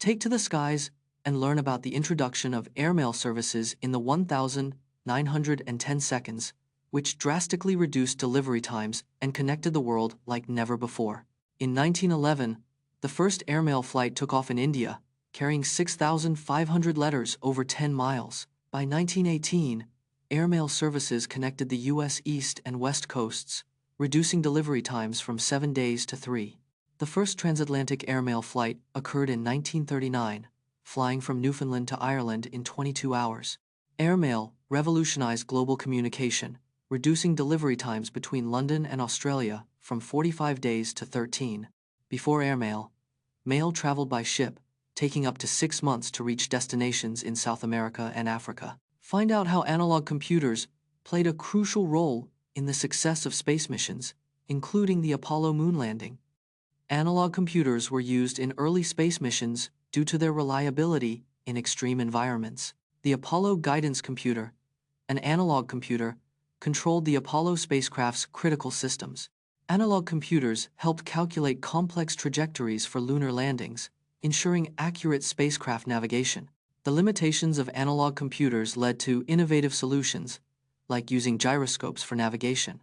Take to the skies and learn about the introduction of airmail services in the 1910 seconds, which drastically reduced delivery times and connected the world like never before. In 1911, the first airmail flight took off in India, carrying 6,500 letters over 10 miles. By 1918, airmail services connected the U.S. East and West coasts, reducing delivery times from 7 days to 3. The first transatlantic airmail flight occurred in 1939, flying from Newfoundland to Ireland in 22 hours. Airmail revolutionized global communication, reducing delivery times between London and Australia from 45 days to 13. Before airmail, mail traveled by ship, taking up to 6 months to reach destinations in South America and Africa. Find out how analog computers played a crucial role in the success of space missions, including the Apollo moon landing. Analog computers were used in early space missions due to their reliability in extreme environments. The Apollo Guidance Computer, an analog computer, controlled the Apollo spacecraft's critical systems. Analog computers helped calculate complex trajectories for lunar landings, ensuring accurate spacecraft navigation. The limitations of analog computers led to innovative solutions, like using gyroscopes for navigation.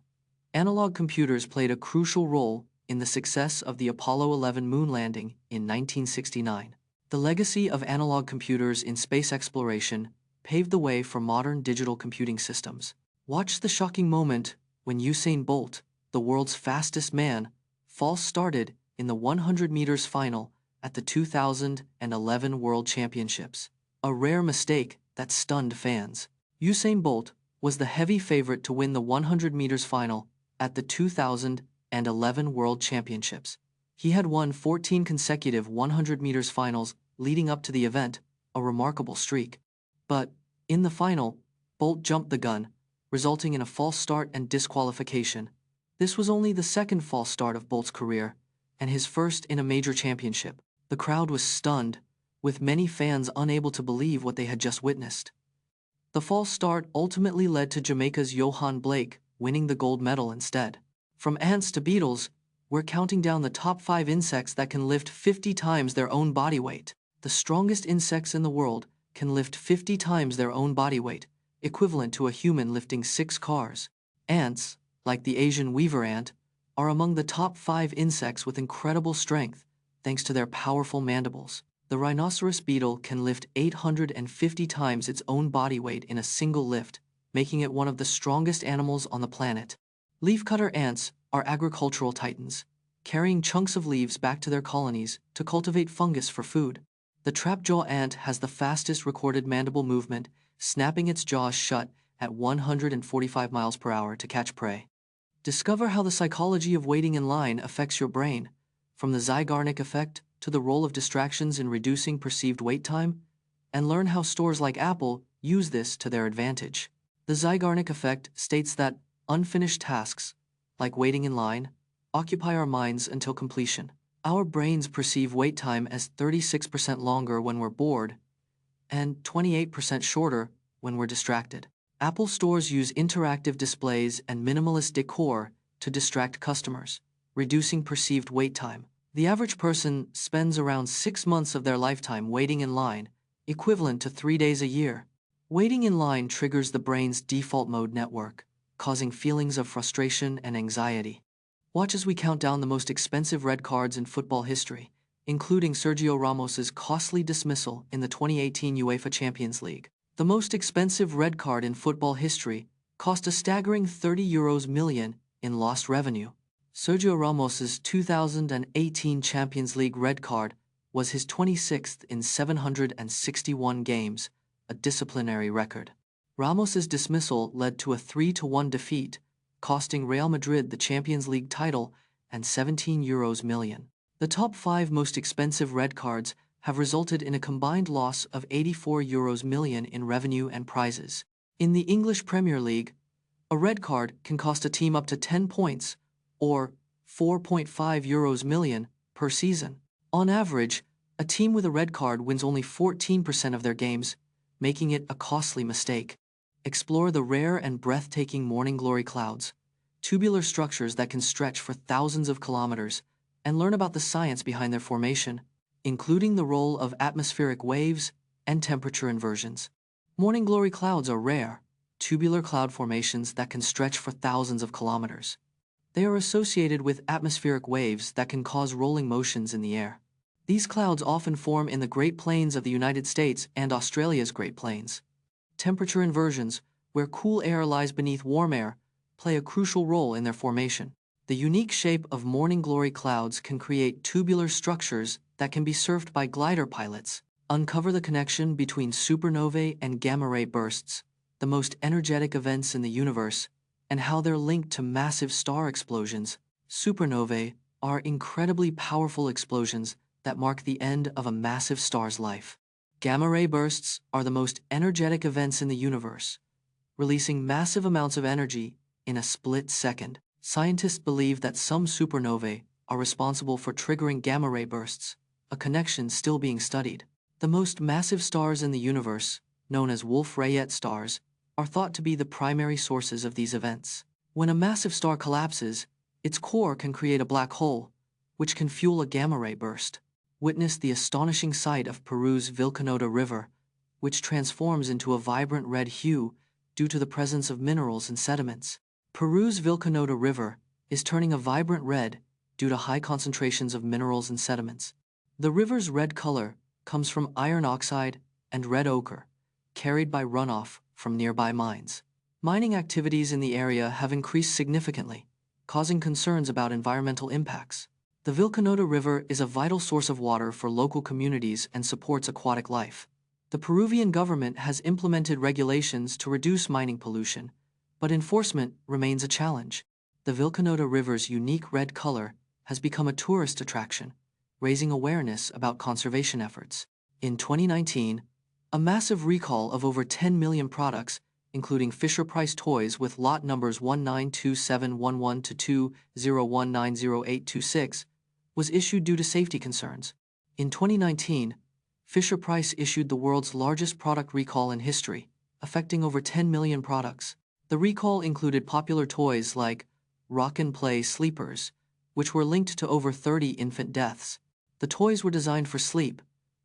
Analog computers played a crucial role in the success of the Apollo 11 moon landing in 1969. The legacy of analog computers in space exploration paved the way for modern digital computing systems. Watch the shocking moment when Usain Bolt, the world's fastest man, false started in the 100 meters final at the 2011 World Championships. A rare mistake that stunned fans. Usain Bolt was the heavy favorite to win the 100 meters final at the 2011 World Championships. He had won 14 consecutive 100 meters finals leading up to the event, a remarkable streak. But, in the final, Bolt jumped the gun, resulting in a false start and disqualification. This was only the second false start of Bolt's career, and his first in a major championship. The crowd was stunned, with many fans unable to believe what they had just witnessed. The false start ultimately led to Jamaica's Johan Blake winning the gold medal instead. From ants to beetles, we're counting down the top 5 insects that can lift 50 times their own body weight. The strongest insects in the world can lift 50 times their own body weight, equivalent to a human lifting 6 cars. Ants, like the Asian weaver ant, are among the top 5 insects with incredible strength, thanks to their powerful mandibles. The rhinoceros beetle can lift 850 times its own body weight in a single lift, making it one of the strongest animals on the planet. Leafcutter ants are agricultural titans, carrying chunks of leaves back to their colonies to cultivate fungus for food. The trapjaw ant has the fastest recorded mandible movement, snapping its jaws shut at 145 miles per hour to catch prey. Discover how the psychology of waiting in line affects your brain, from the Zeigarnik effect to the role of distractions in reducing perceived wait time, and learn how stores like Apple use this to their advantage. The Zeigarnik effect states that unfinished tasks, like waiting in line, occupy our minds until completion. Our brains perceive wait time as 36% longer when we're bored and 28% shorter when we're distracted. Apple stores use interactive displays and minimalist decor to distract customers, reducing perceived wait time. The average person spends around 6 months of their lifetime waiting in line, equivalent to 3 days a year. Waiting in line triggers the brain's default mode network, causing feelings of frustration and anxiety. Watch as we count down the most expensive red cards in football history, including Sergio Ramos's costly dismissal in the 2018 UEFA Champions League. The most expensive red card in football history cost a staggering €30 million in lost revenue. Sergio Ramos's 2018 Champions League red card was his 26th in 761 games, a disciplinary record. Ramos's dismissal led to a 3-1 defeat, costing Real Madrid the Champions League title and €17 million. The top 5 most expensive red cards have resulted in a combined loss of €84 million in revenue and prizes. In the English Premier League, a red card can cost a team up to 10 points, or €4.5 million per season. On average, a team with a red card wins only 14% of their games, making it a costly mistake. Explore the rare and breathtaking morning glory clouds, tubular structures that can stretch for thousands of kilometers, and learn about the science behind their formation. including the role of atmospheric waves and temperature inversions. Morning glory clouds are rare, tubular cloud formations that can stretch for thousands of kilometers. They are associated with atmospheric waves that can cause rolling motions in the air. These clouds often form in the Great Plains of the United States and Australia's Great Plains. Temperature inversions, where cool air lies beneath warm air, play a crucial role in their formation. The unique shape of morning glory clouds can create tubular structures that can be surfed by glider pilots. Uncover the connection between supernovae and gamma-ray bursts, the most energetic events in the universe, and how they're linked to massive star explosions. Supernovae are incredibly powerful explosions that mark the end of a massive star's life. Gamma-ray bursts are the most energetic events in the universe, releasing massive amounts of energy in a split second. Scientists believe that some supernovae are responsible for triggering gamma-ray bursts, a connection still being studied. The most massive stars in the universe, known as Wolf-Rayet stars, are thought to be the primary sources of these events. When a massive star collapses, its core can create a black hole, which can fuel a gamma-ray burst. Witness the astonishing sight of Peru's Vilcanota River, which transforms into a vibrant red hue due to the presence of minerals and sediments. Peru's Vilcanota River is turning a vibrant red due to high concentrations of minerals and sediments. The river's red color comes from iron oxide and red ochre, carried by runoff from nearby mines. Mining activities in the area have increased significantly, causing concerns about environmental impacts. The Vilcanota River is a vital source of water for local communities and supports aquatic life. The Peruvian government has implemented regulations to reduce mining pollution, but enforcement remains a challenge. The Vilcanota River's unique red color has become a tourist attraction, raising awareness about conservation efforts. In 2019, a massive recall of over 10 million products, including Fisher-Price toys with lot numbers 192711-20190826, was issued due to safety concerns. In 2019, Fisher-Price issued the world's largest product recall in history, affecting over 10 million products. The recall included popular toys like Rock and Play sleepers, which were linked to over 30 infant deaths. The toys were designed for sleep,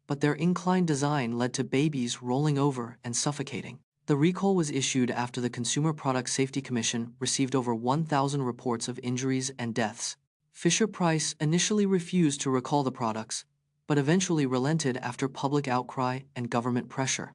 but their inclined design led to babies rolling over and suffocating. The recall was issued after the Consumer Product Safety Commission received over 1,000 reports of injuries and deaths. Fisher-Price initially refused to recall the products, but eventually relented after public outcry and government pressure.